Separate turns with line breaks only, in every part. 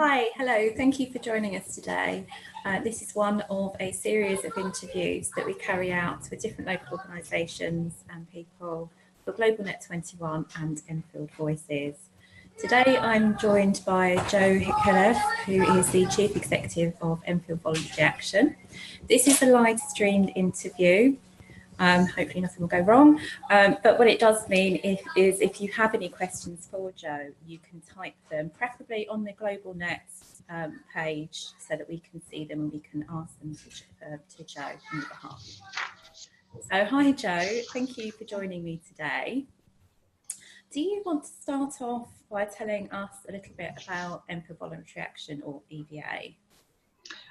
Hi, hello, thank you for joining us today. This is one of a series of interviews that we carry out with different local organisations and people for Global Net 21 and Enfield Voices. Today I'm joined by Joe Ikhelef, who is the Chief Executive of Enfield Voluntary Action. This is a live streamed interview. Hopefully nothing will go wrong, but what it does mean is if you have any questions for Joe, you can type them, preferably on the Global Net page, so that we can see them and we can ask them to Joe on your behalf. So hi Joe, thank you for joining me today. Do you want to start off by telling us a little bit about Enfield Voluntary Action, or EVA?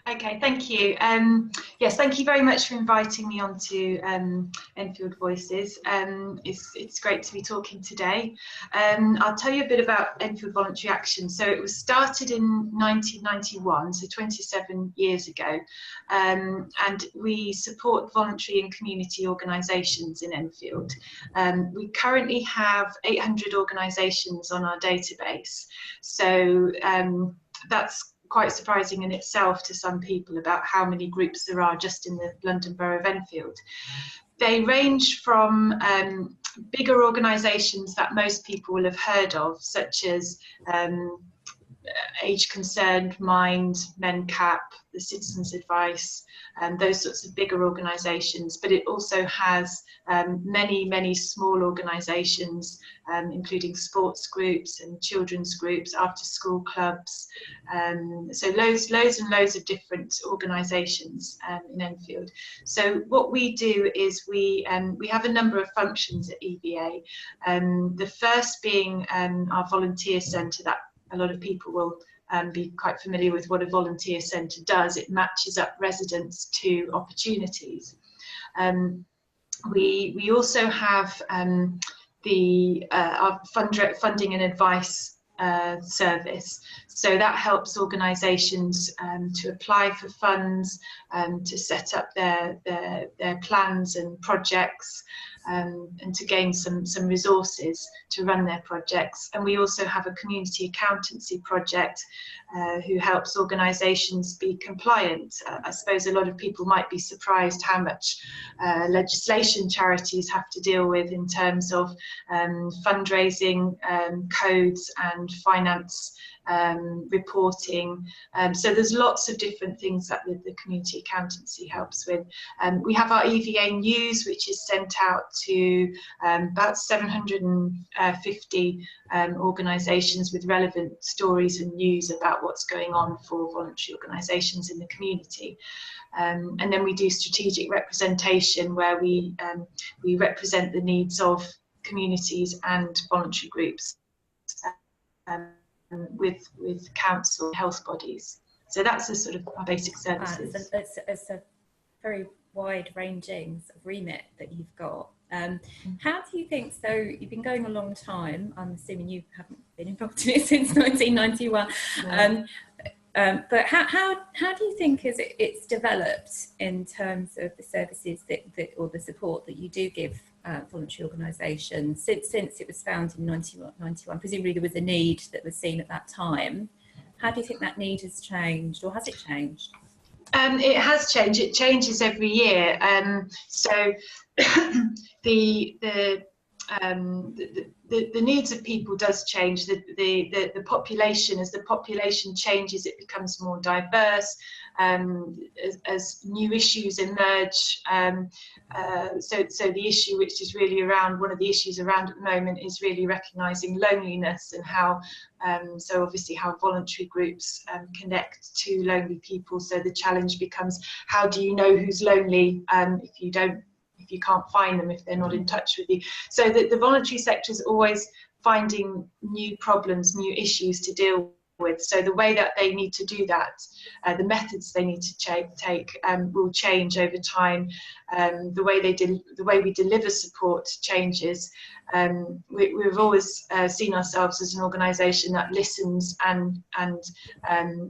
Okay, thank you. Yes, thank you very much for inviting me on to Enfield Voices. It's great to be talking today. I'll tell you a bit about Enfield Voluntary Action. So it was started in 1991, so 27 years ago, and we support voluntary and community organisations in Enfield. We currently have 800 organisations on our database, so that's quite surprising in itself to some people about how many groups there are just in the London Borough of Enfield. They range from bigger organisations that most people will have heard of, such as Age Concerned, Mind, MenCap, the Citizens Advice, and those sorts of bigger organisations, but it also has many small organisations, including sports groups and children's groups, after school clubs, so loads and loads of different organisations in Enfield. So what we do is we have a number of functions at EVA, the first being our volunteer centre. That a lot of people will be quite familiar with what a volunteer centre does. It matches up residents to opportunities. We also have our funding and advice service. So that helps organisations to apply for funds, to set up their plans and projects, and to gain some resources to run their projects. And we also have a community accountancy project who helps organisations be compliant. I suppose a lot of people might be surprised how much legislation charities have to deal with in terms of fundraising, codes and finance reporting. So there's lots of different things that the community accountancy helps with. We have our EVA News, which is sent out to about 750 organisations with relevant stories and news about what's going on for voluntary organisations in the community. And then we do strategic representation, where we represent the needs of communities and voluntary groups with council health bodies. So that's the sort of our basic services.
It's a very wide-ranging remit that you've got. How do you think, so you've been going a long time, I'm assuming you haven't been involved in it since 1991, but how do you think it's developed in terms of the services that or the support that you do give voluntary organisations since it was founded in 1991? Presumably there was a need that was seen at that time. How do you think that need has changed, or has it changed?
It has changed. It changes every year. So the needs of people does change. The population, as the population changes, it becomes more diverse. As new issues emerge, so the issue which is really around, one of the issues around at the moment is really recognising loneliness, and how so obviously how voluntary groups connect to lonely people. So the challenge becomes, how do you know who's lonely if you can't find them, if they're not in touch with you? So the voluntary sector is always finding new problems, new issues to deal with. So the way that they need to do that, the methods they need to take will change over time. The way we deliver support changes. We've always seen ourselves as an organisation that listens and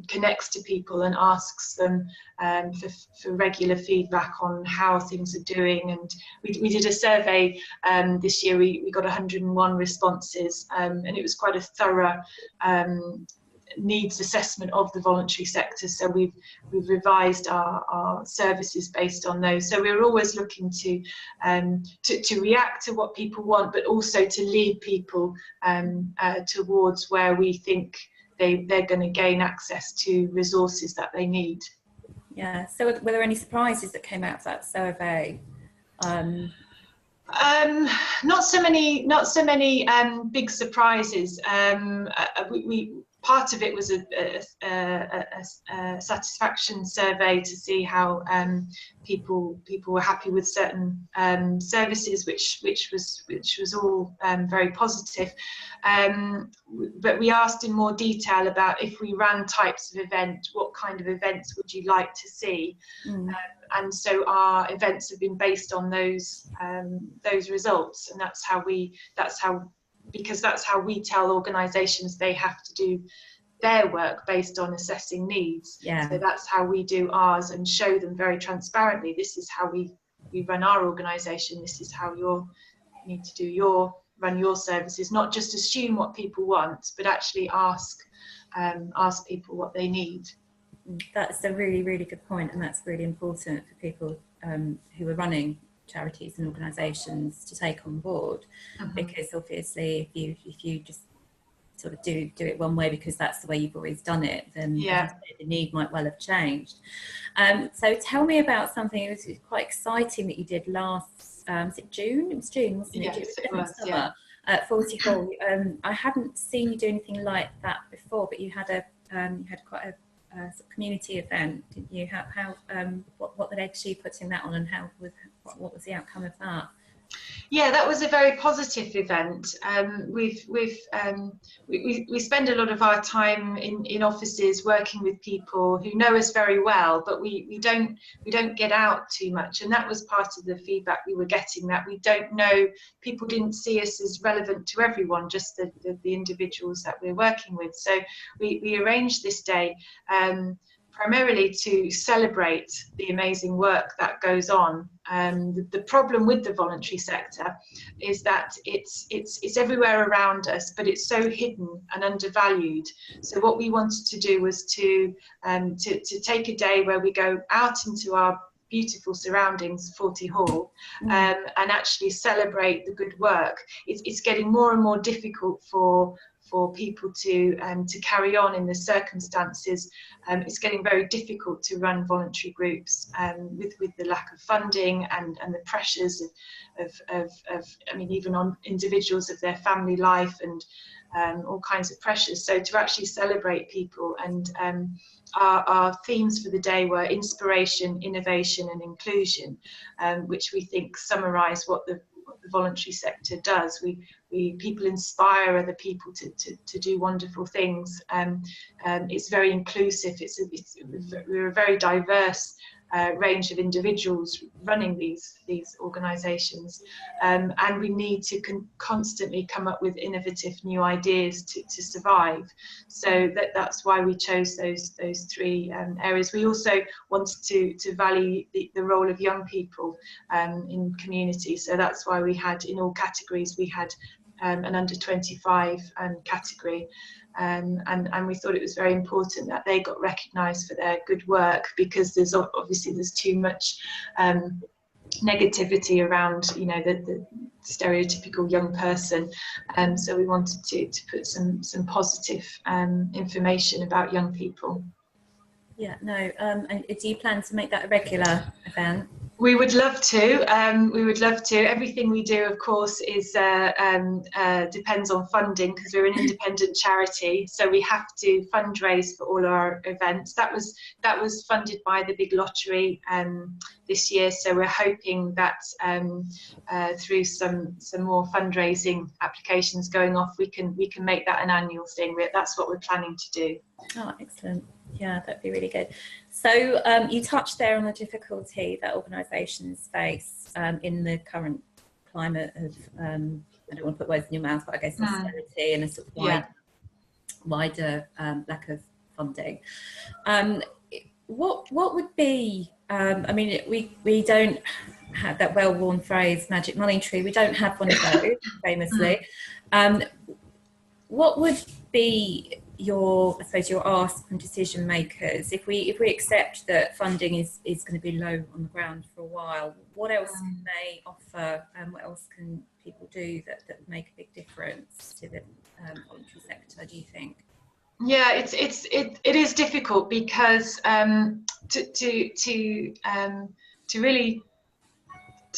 connects to people and asks them for regular feedback on how things are doing. And we did a survey this year. We got 101 responses, and it was quite a thorough needs assessment of the voluntary sector. So we've revised our services based on those. So we're always looking to react to what people want, but also to lead people towards where we think they're going to gain access to resources that they need.
Yeah. So were there any surprises that came out of that survey?
Not so many big surprises. Part of it was a satisfaction survey to see how people were happy with certain services, which was all very positive. But we asked in more detail about, if we ran types of event, what kind of events would you like to see? And so our events have been based on those results, and because that's how we tell organisations they have to do their work, based on assessing needs.
Yeah.
So that's how we do ours, and show them very transparently, this is how we run our organisation, this is how you need to run your services. Not just assume what people want, but actually ask people what they need.
That's a really, really good point, and that's really important for people who are running charities and organisations to take on board, because obviously if you just sort of do it one way because that's the way you've always done it, then the need might well have changed. So tell me about something. It was quite exciting that you did last, was it June? It was June, wasn't it?
Yes, it was,
summer, at 40 Hall. I hadn't seen you do anything like that before, but you had quite a sort of community event, didn't you? What led to you putting that on, and what was the outcome of that?
Yeah, that was a very positive event. We spend a lot of our time in offices working with people who know us very well, but we don't get out too much, and that was part of the feedback we were getting, that we don't know, people didn't see us as relevant to everyone, just the individuals that we're working with. So we arranged this day primarily to celebrate the amazing work that goes on. The problem with the voluntary sector is that it's everywhere around us, but it's so hidden and undervalued. So what we wanted to do was to take a day where we go out into our beautiful surroundings, 40 Hall, and actually celebrate the good work. It's getting more and more difficult for people to carry on in the circumstances. It's getting very difficult to run voluntary groups with the lack of funding and the pressures of even on individuals, of their family life, and all kinds of pressures. So to actually celebrate people, and our themes for the day were inspiration, innovation and inclusion, which we think summarise what the voluntary sector does. People inspire other people to do wonderful things. It's very inclusive. We're a very diverse range of individuals running these organisations, and we need to constantly come up with innovative new ideas to survive. So that's why we chose those three areas. We also wanted to value the role of young people in community. So that's why we had, in all categories, we had an under 25 category, and we thought it was very important that they got recognised for their good work, because there's too much negativity around, the stereotypical young person, so we wanted to put some positive information about young people.
Yeah, no, and do you plan to make that a regular event?
We would love to. Everything we do, of course, is depends on funding, because we're an independent charity, so we have to fundraise for all our events. That was funded by the big lottery this year, so we're hoping that through some more fundraising applications going off, we can make that an annual thing. That's what we're planning to do.
Oh, excellent. Yeah, that'd be really good. So you touched there on the difficulty that organisations face in the current climate of, I don't want to put words in your mouth, but I guess austerity and a sort of wider lack of funding. What would be, we don't have that well-worn phrase, magic money tree. We don't have one of those, famously. What would be I suppose you're asked from decision makers, if we accept that funding is going to be low on the ground for a while, what else can they offer, and what else can people do that make a big difference to the voluntary sector, do you think?
Yeah, it is difficult, because to really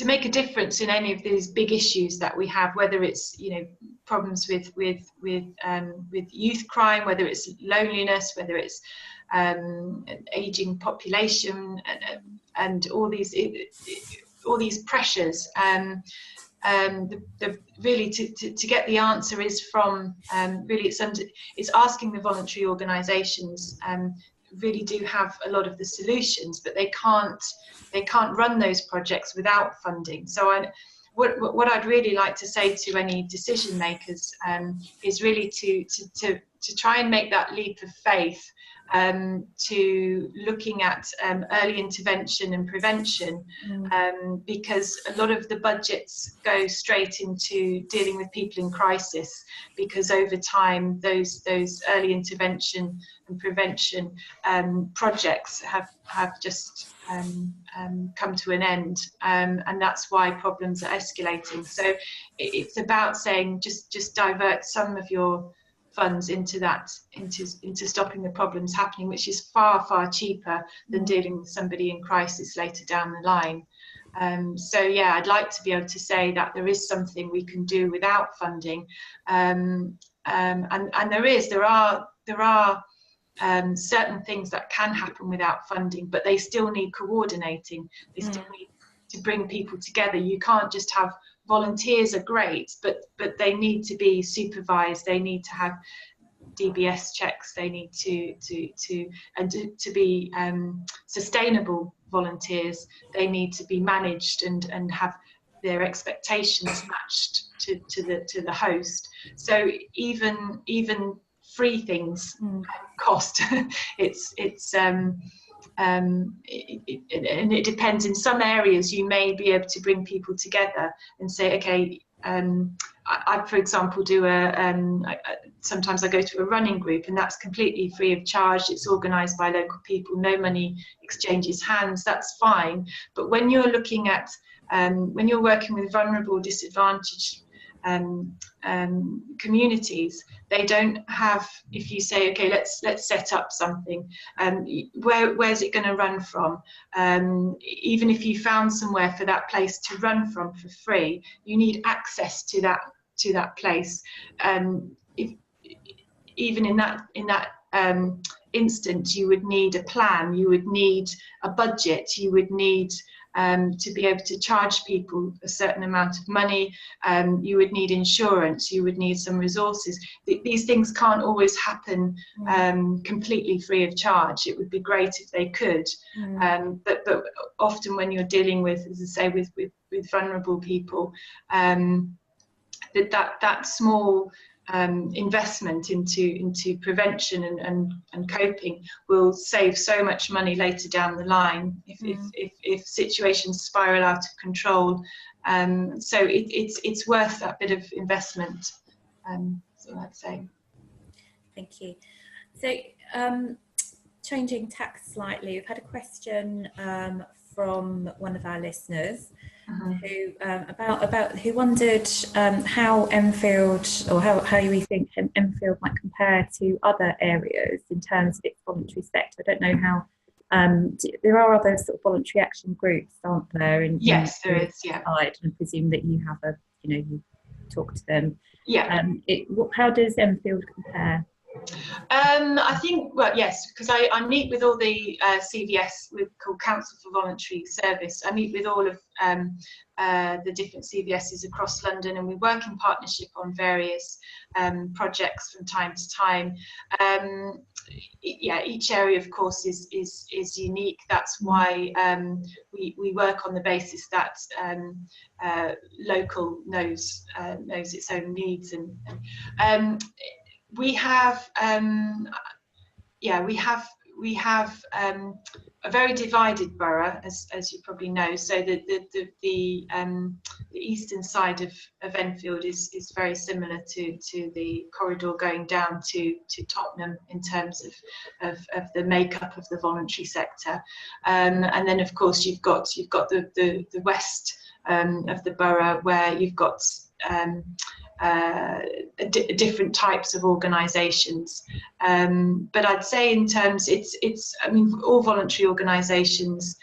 make a difference in any of these big issues that we have, whether it's, you know, problems with youth crime, whether it's loneliness, whether it's aging population, and all these pressures, really to get the answer is from really it's asking the voluntary organisations really do have a lot of the solutions, but they can't run those projects without funding. So what I'd really like to say to any decision makers is really to try and make that leap of faith to looking at early intervention and prevention, because a lot of the budgets go straight into dealing with people in crisis, because over time those early intervention and prevention projects have just come to an end, and that's why problems are escalating. So it's about saying just divert some of your funds into stopping the problems happening, which is far cheaper than dealing with somebody in crisis later down the line. So yeah, I'd like to be able to say that there is something we can do without funding, and there are certain things that can happen without funding, but they still need coordinating. They still need to bring people together. You can't just have volunteers are great, but they need to be supervised. They need to have DBS checks. They need to be sustainable volunteers. They need to be managed and have their expectations matched to the host. So even free things cost. And it depends. In some areas you may be able to bring people together and say, okay, I for example do sometimes I go to a running group, and that's completely free of charge. It's organised by local people, no money exchanges hands, that's fine. But when you're looking at when you're working with vulnerable, disadvantaged communities, they don't have, if you say, okay, let's set up something, where's it going to run from? Even if you found somewhere for that place to run from for free, you need access to that place. Even in that instance, you would need a plan, you would need a budget, you would need to be able to charge people a certain amount of money, you would need insurance, you would need some resources. These things can't always happen completely free of charge. It would be great if they could, but often when you're dealing with, as I say, with vulnerable people, that small investment into prevention and coping will save so much money later down the line if situations spiral out of control. So it's worth that bit of investment. So I'd say.
Thank you. So changing tack slightly, we've had a question from one of our listeners. Who who wondered how Enfield, or how we think Enfield might compare to other areas in terms of its voluntary sector. I don't know how there are other sort of voluntary action groups, aren't there?
Yes, there is. Yeah,
and I presume that you have you talk to them.
Yeah.
How does Enfield compare?
I think, well, yes, because I meet with all the CVS, called Council for Voluntary Service. I meet with all of the different CVSs across London, and we work in partnership on various projects from time to time. Yeah, each area, of course, is unique. That's why we work on the basis that local knows its own needs, and we have we have a very divided borough, as you probably know. So the eastern side of Enfield is very similar to the corridor going down to Tottenham in terms of the makeup of the voluntary sector, and then of course you've got the west of the borough, where you've got different types of organisations, but I'd say in terms, I mean, all voluntary organisations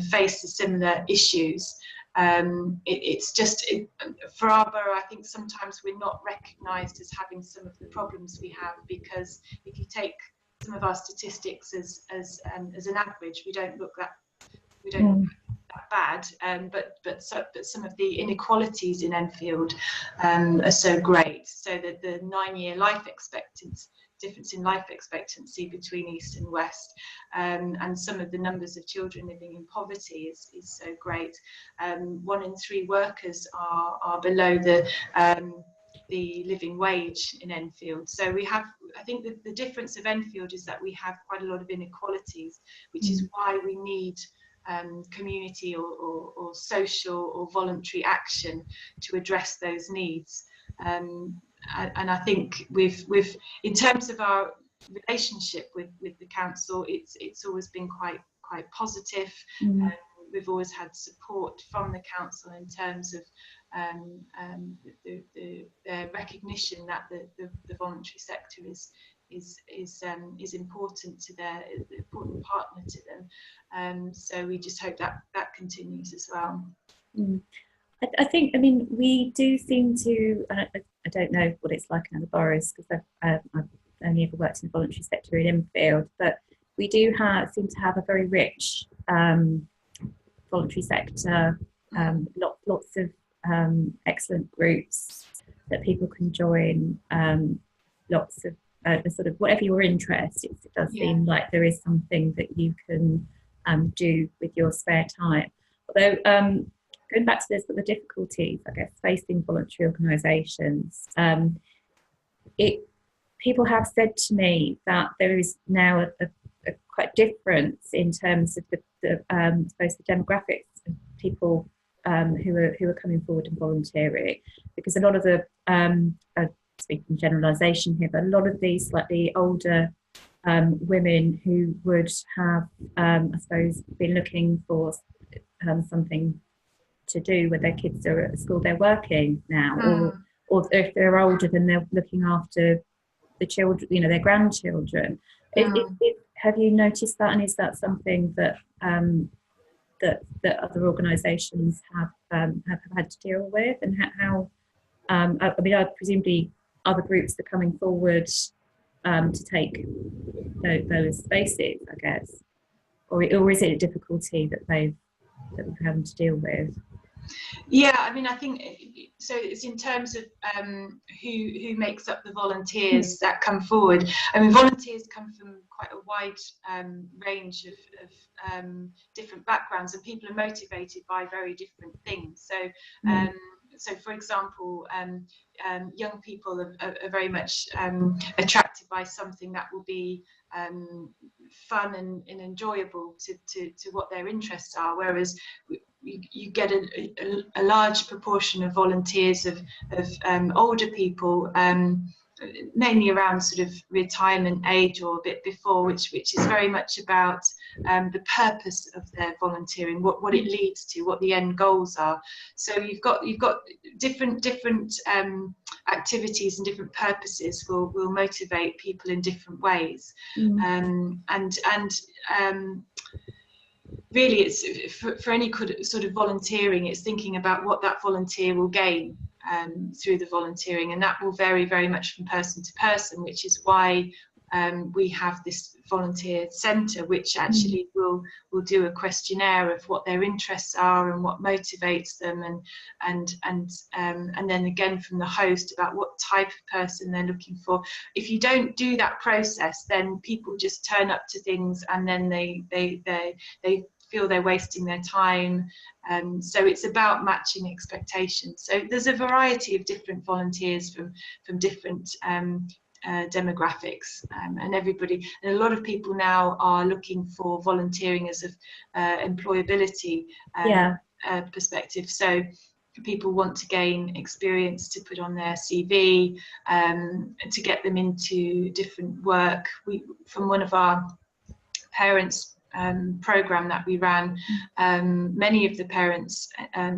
face the similar issues. It's just for our borough, I think sometimes we're not recognised as having some of the problems we have, because if you take some of our statistics as an average, we don't look that bad, but some of the inequalities in Enfield are so great. So that the 9-year life expectancy difference in life expectancy between east and west, and some of the numbers of children living in poverty is so great. 1 in 3 workers are below the living wage in Enfield. So we have, I think the difference of Enfield is that we have quite a lot of inequalities, which is why we need community or social or voluntary action to address those needs. And I think we've in terms of our relationship with the council, it's always been quite positive. We've always had support from the council in terms of their recognition that the voluntary sector is important to their important partner to them. So we just hope that continues as well.
I think, I mean, we do seem to, I don't know what it's like in other boroughs, because I've only ever worked in the voluntary sector in Enfield, but we do seem to have a very rich voluntary sector, lots of excellent groups that people can join, lots of sort of whatever your interest is. It does seem like there is something that you can do with your spare time. Although going back to the difficulties, I guess, facing voluntary organisations, people have said to me that there is now a quite difference in terms of I suppose the demographics of people who are coming forward and volunteering, because a lot of the speaking generalisation here, but a lot of these slightly older women who would have, I suppose, been looking for something to do with their kids are at school, they're working now, or if they're older, then they're looking after the children, their grandchildren. Have you noticed that, and is that something that that other organisations have had to deal with, and how? I mean, presumably other groups are coming forward to take those spaces, I guess, or is it a difficulty that we're having to deal with?
Yeah, I mean, I think so. It's in terms of who makes up the volunteers that come forward. I mean, volunteers come from quite a wide range of different backgrounds, and people are motivated by very different things. So, so for example, young people are very much attracted by something that will be fun and enjoyable to what their interests are, whereas you get a large proportion of volunteers of older people, mainly around sort of retirement age or a bit before, which is very much about the purpose of their volunteering, what it leads to, what the end goals are. So you've got different activities and different purposes will motivate people in different ways, really, it's for any sort of volunteering, it's thinking about what that volunteer will gain through the volunteering, and that will vary very much from person to person, which is why we have this volunteer centre, which actually will do a questionnaire of what their interests are and what motivates them, and then again from the host about what type of person they're looking for. If you don't do that process, then people just turn up to things and then they feel they're wasting their time. So it's about matching expectations. So there's a variety of different volunteers from different demographics, and everybody, and a lot of people now are looking for volunteering as a employability perspective. So people want to gain experience to put on their CV, to get them into different work. From one of our parents program that we ran, many of the parents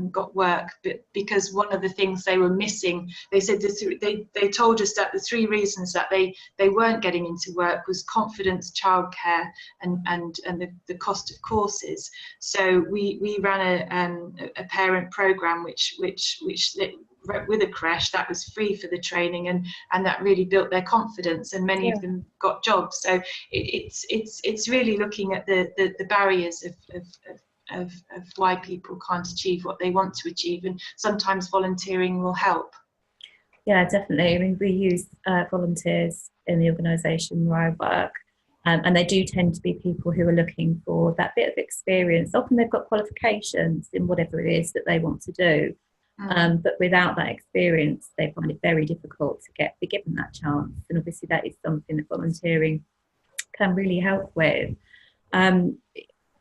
got work, but because one of the things they were missing, they said they told us that the 3 reasons that they weren't getting into work was confidence, childcare, and the cost of courses. So we ran a parent program which with a creche that was free for the training, and that really built their confidence, and many of them got jobs. So it's really looking at the barriers of why people can't achieve what they want to achieve, and sometimes volunteering will help.
Yeah, definitely. I mean, we use volunteers in the organisation where I work, and they do tend to be people who are looking for that bit of experience. Often they've got qualifications in whatever it is that they want to do. But without that experience, they find it very difficult to be given that chance. And obviously that is something that volunteering can really help with. Do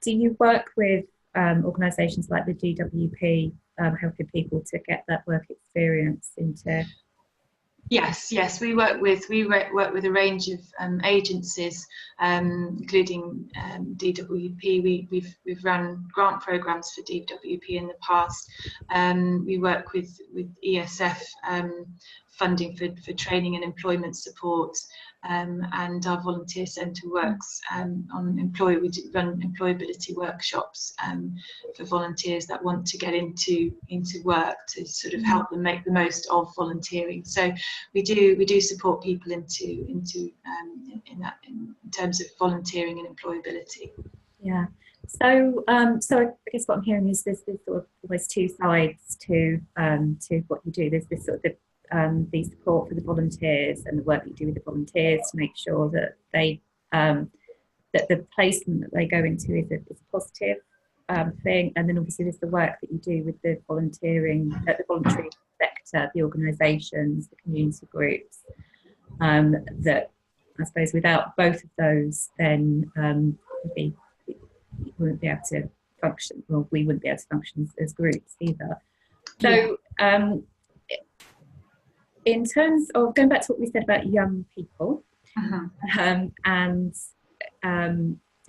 you work with organisations like the DWP, helping people to get that work experience into?
Yes, we work with a range of agencies, including DWP. We've run grant programs for DWP in the past. We work with ESF, funding for training and employment support, and our volunteer centre works on we run employability workshops for volunteers that want to get into work, to sort of help them make the most of volunteering. So we do support people in terms of volunteering and employability.
Yeah. So I guess what I'm hearing is there's sort of almost 2 sides to what you do. There's this sort of the support for the volunteers and the work that you do with the volunteers to make sure that they that the placement that they go into is a positive thing, and then obviously there's the work that you do with the voluntary sector, the organisations, the community groups. That I suppose without both of those, then we wouldn't be able to function. Well, we wouldn't be able to function as groups either. So. In terms of going back to what we said about young people, and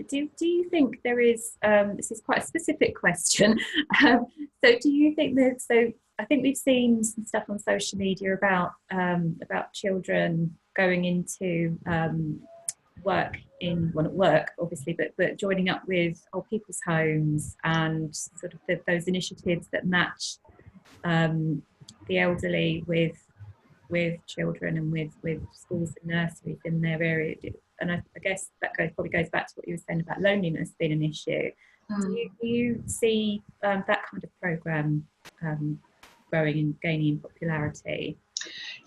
do you think there is, this is quite a specific question, so do you think that, so I think we've seen some stuff on social media about children going into work not work obviously, but joining up with old people's homes and sort of those initiatives that match the elderly with children and with schools and nurseries in their area. And I guess that probably goes back to what you were saying about loneliness being an issue. Do you see that kind of programme growing and gaining in popularity?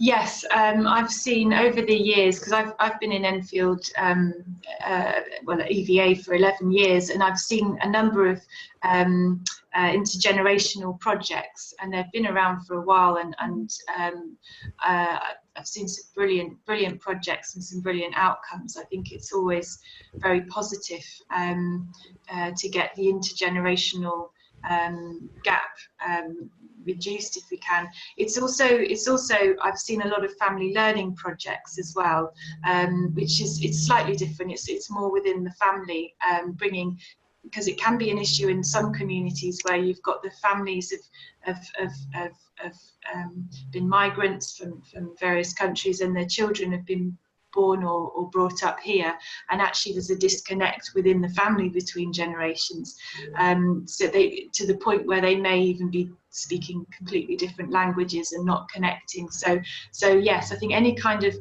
Yes, I've seen over the years, because I've been in Enfield, at EVA for 11 years, and I've seen a number of intergenerational projects, and they've been around for a while, and I've seen some brilliant projects and some brilliant outcomes. I think it's always very positive to get the intergenerational gap reduced if we can. It's also I've seen a lot of family learning projects as well, which it's slightly different. It's more within the family, bringing, because it can be an issue in some communities where you've got the families have been migrants from various countries, and their children have been born or brought up here, and actually there's a disconnect within the family between generations, so they, to the point where they may even be speaking completely different languages and not connecting. So yes, I think any kind of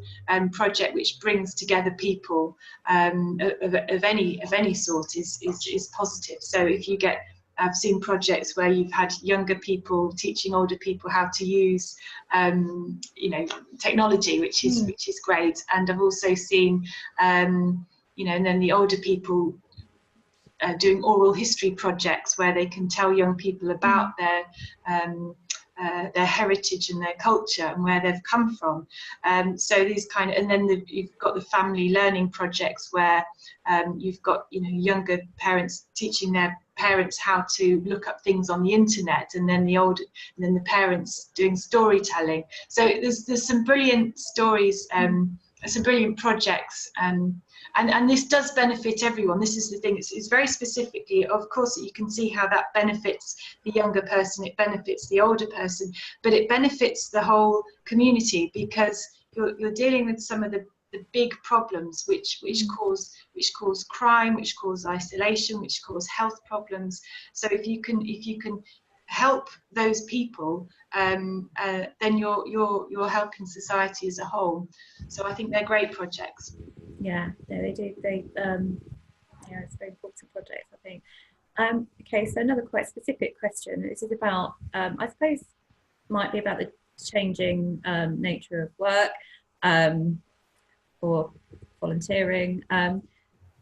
project which brings together people of any sort is positive. So if you get, I've seen projects where you've had younger people teaching older people how to use, technology, which is great. And I've also seen, and then the older people doing oral history projects where they can tell young people about their their heritage and their culture and where they've come from. So these kind of, and then you've got the family learning projects where you've got, you know, younger parents teaching their parents how to look up things on the internet, and then the parents doing storytelling. So there's some brilliant stories, some brilliant projects, and this does benefit everyone. This is the thing, it's very specifically, of course, you can see how that benefits the younger person, it benefits the older person, but it benefits the whole community, because you're dealing with some of the big problems which cause crime, which cause isolation, which cause health problems. So if you can help those people, then you're helping society as a whole. So I think they're great projects.
Yeah, they do. Yeah, it's a very important project, I think. Okay, so another quite specific question. This is about, I suppose, might be about the changing nature of work or volunteering.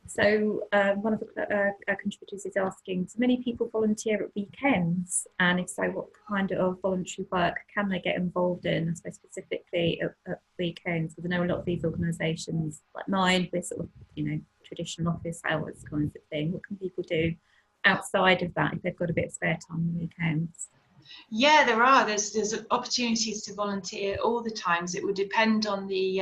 So one of the contributors is asking, do many people volunteer at weekends? And if so, what kind of voluntary work can they get involved in, I suppose specifically at weekends? Because I know a lot of these organisations, like mine, we're sort of, you know, traditional office hours kinds of thing. What can people do outside of that if they've got a bit of spare time on the weekends?
Yeah, there are. There's opportunities to volunteer all the times. It would depend on the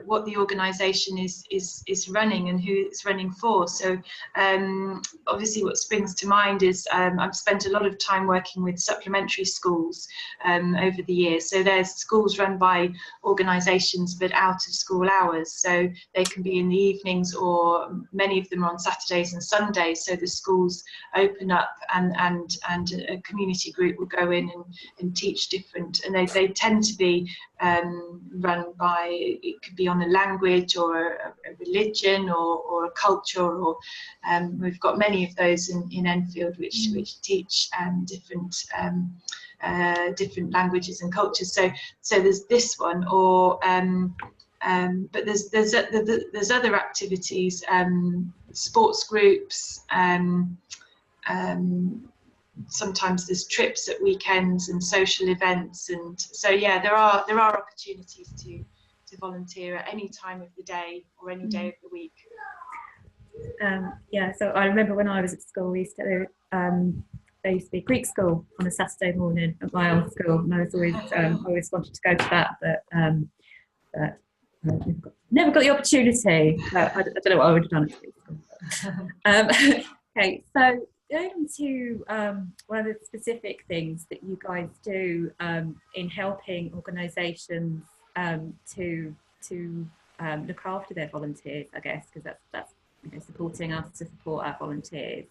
what the organisation is running and who it's running for. So obviously what springs to mind is I've spent a lot of time working with supplementary schools over the years. So there's schools run by organisations but out of school hours. So they can be in the evenings, or many of them are on Saturdays and Sundays. So the schools open up and a community group will go in and teach different, and they tend to be run by, it could be on a language or a religion or a culture, or we've got many of those in Enfield which teach different languages and cultures. So there's this one, or but there's other activities, sports groups, sometimes there's trips at weekends and social events, and so yeah, there are opportunities to volunteer at any time of the day or any day of the week.
Yeah, so I remember when I was at school, there used to be Greek school on a Saturday morning at my old school, and I was always wanted to go to that, but never got the opportunity. I don't know what I would have done at Greek school. Okay, so going on to one of the specific things that you guys do in helping organisations to look after their volunteers, I guess, because that's you know, supporting us to support our volunteers.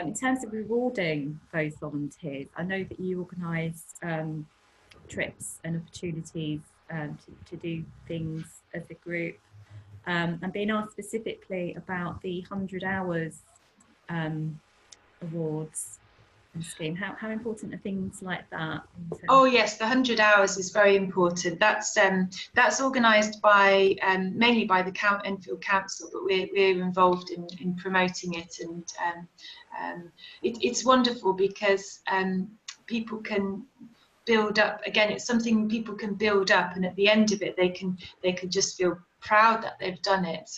In terms of rewarding those volunteers, I know that you organise trips and opportunities to do things as a group. I'm being asked specifically about the 100 hours awards and scheme. How important are things like that?
Oh yes, the 100 hours is very important. That's organised by mainly by the Enfield Council, but we're involved in promoting it, and it's wonderful because people can build up. Again, it's something people can build up, and at the end of it, they can just feel proud that they've done it.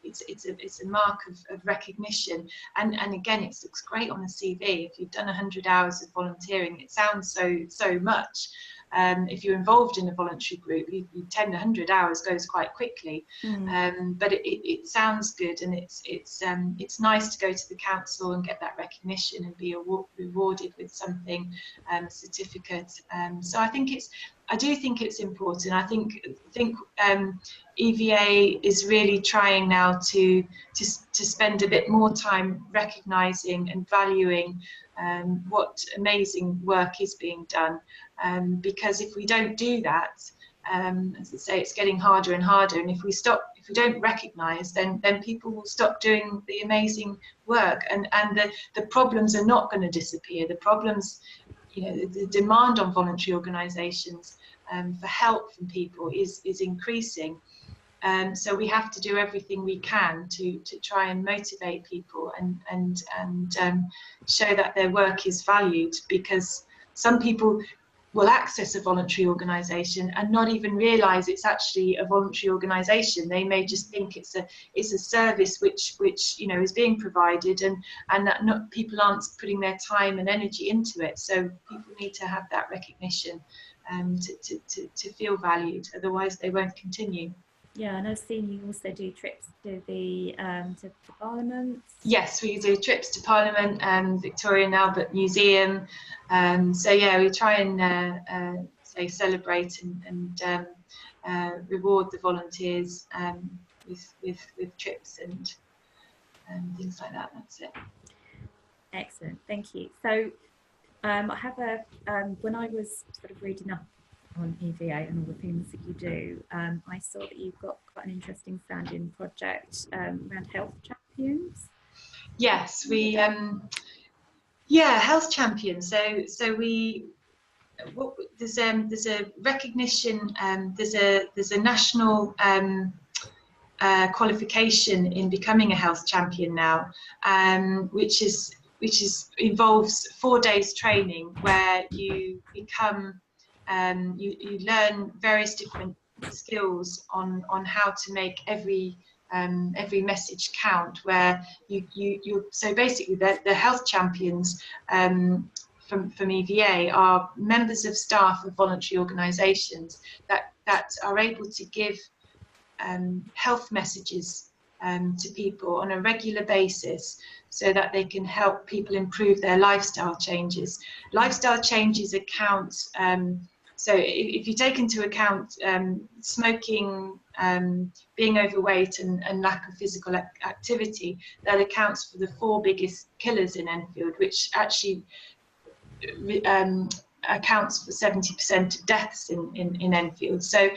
It's a mark of recognition, and again, it looks great on the CV. If you've done 100 hours of volunteering, it sounds so much. If you're involved in a voluntary group, you tend 100 hours goes quite quickly, but it sounds good, and it's nice to go to the council and get that recognition and be rewarded with something, a certificate. So I do think it's important. I think EVA is really trying now to spend a bit more time recognising and valuing what amazing work is being done, because if we don't do that, as I say, it's getting harder and harder, and if we don't recognise, then people will stop doing the amazing work, and the problems are not going to disappear. The problems, you know, the demand on voluntary organisations for help from people is increasing. So we have to do everything we can to try and motivate people and show that their work is valued, because some people will access a voluntary organisation and not even realise it's actually a voluntary organisation. They may just think it's a service which you know is being provided, and that not, people aren't putting their time and energy into it. So people need to have that recognition to feel valued. Otherwise, they won't continue.
Yeah, and I've seen you also do trips to the to Parliament.
Yes, we do trips to Parliament and Victoria and Albert Museum. So yeah, we try and say celebrate and reward the volunteers with trips and things like that. That's it.
Excellent, thank you. So I have a when I was sort of reading up on EVA and all the things that you do, I saw that you've got quite an interesting sounding project around health champions.
Yes, we yeah, health champions. So we there's a recognition, there's a national qualification in becoming a health champion now, which involves 4 days training where you become you learn various different skills on how to make every message count. Where you so basically the health champions from EVA are members of staff of voluntary organisations that are able to give health messages to people on a regular basis, so that they can help people improve their lifestyle changes. Lifestyle changes account, so if you take into account smoking, being overweight and lack of physical activity, that accounts for the 4 biggest killers in Enfield, which actually accounts for 70% of deaths in Enfield. So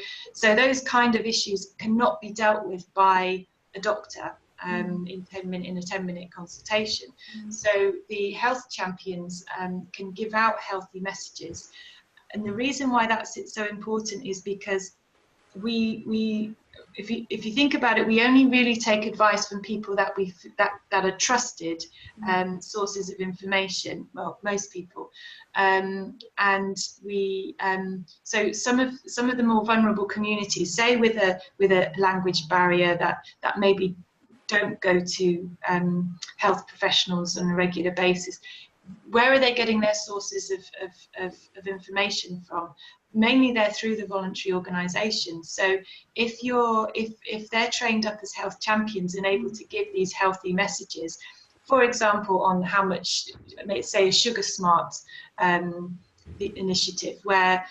those kind of issues cannot be dealt with by a doctor in a 10-minute consultation. So the health champions can give out healthy messages, and the reason why that's so important is because if you think about it, we only really take advice from people that are trusted sources of information. Well, most people, and we so some of the more vulnerable communities, say with a language barrier, that maybe don't go to health professionals on a regular basis. Where are they getting their sources of information from? Mainly they're through the voluntary organisations. So if they're trained up as health champions and able to give these healthy messages, for example, on how much, let's say, a Sugar Smart the initiative, where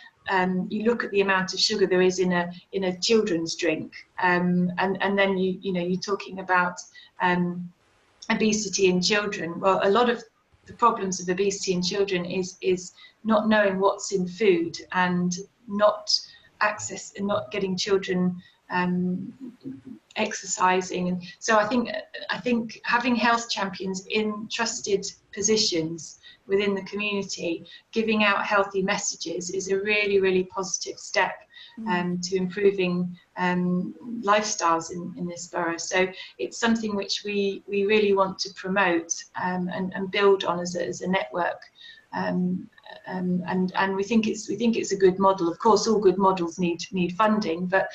you look at the amount of sugar there is in a children's drink, and then you're talking about obesity in children. Well, a lot of the problems of obesity in children is not knowing what's in food and not getting children exercising. And so I think having health champions in trusted positions within the community giving out healthy messages is a really, really positive step to improving lifestyles in this borough. So it's something which we really want to promote and build on as a network. And we think it's a good model. Of course, all good models need funding, but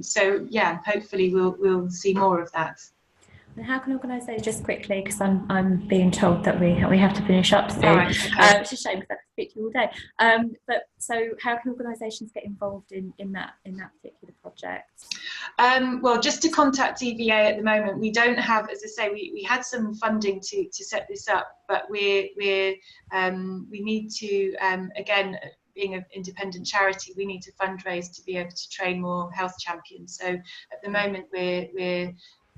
so yeah, hopefully we'll see more of that.
And how can organisations, just quickly, because I'm being told that we have to finish up soon,
right, okay.
Which is a shame because I could speak to you all day. But so how can organisations get involved in that particular project?
Well, just to contact EVA at the moment, we don't have, as I say, we had some funding to set this up, but we need to again, being an independent charity, we need to fundraise to be able to train more health champions. So at the moment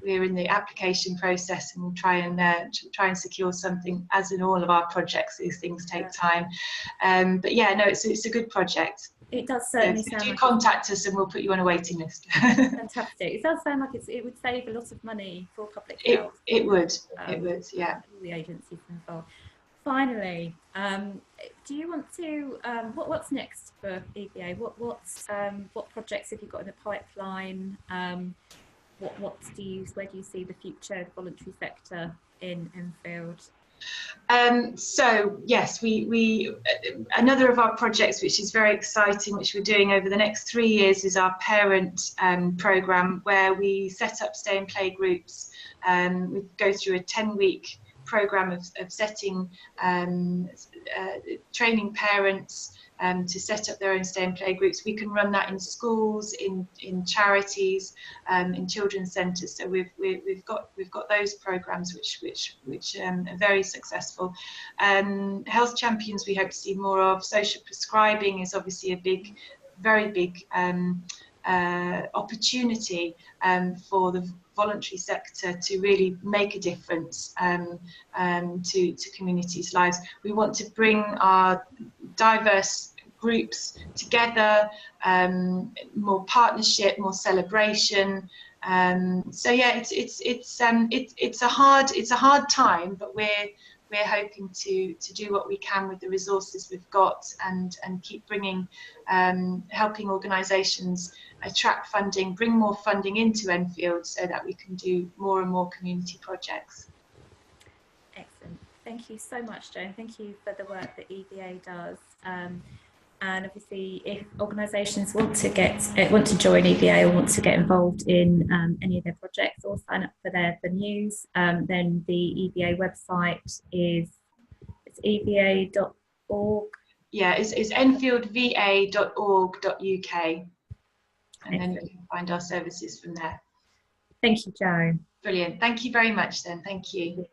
we're in the application process and try and secure something. As in all of our projects, these things take time. But yeah, no, it's a good project.
It does certainly
so
sound
do
like
contact us and we'll put you on a waiting list.
Fantastic. It does sound like it would save a lot of money for public health.
It would, yeah.
All the agencies involved. Finally, do you want to what's next for EVA? What projects have you got in the pipeline? Where do you see the future of the voluntary sector in Enfield?
So yes, we another of our projects, which is very exciting, which we're doing over the next 3 years, is our parent programme, where we set up stay and play groups. We go through a 10-week programme of setting, training parents to set up their own stay and play groups. We can run that in schools, in charities, in children's centres. So we've got those programmes which are very successful. Health champions we hope to see more of. Social prescribing is obviously a very big opportunity for the voluntary sector to really make a difference to communities' lives. We want to bring our diverse groups together, more partnership, more celebration. So yeah, it's a hard time, but we're hoping to do what we can with the resources we've got, and keep bringing, helping organisations attract funding, bring more funding into Enfield, so that we can do more and more community projects.
Excellent. Thank you so much, Joan. Thank you for the work that EVA does. And obviously, if organisations want to join EVA or want to get involved in any of their projects or sign up for the news, then the EVA website is eva.org.
Yeah, it's enfieldva.org.uk, and then you can find our services from there.
Thank you, Joan.
Brilliant. Thank you very much then. Thank you.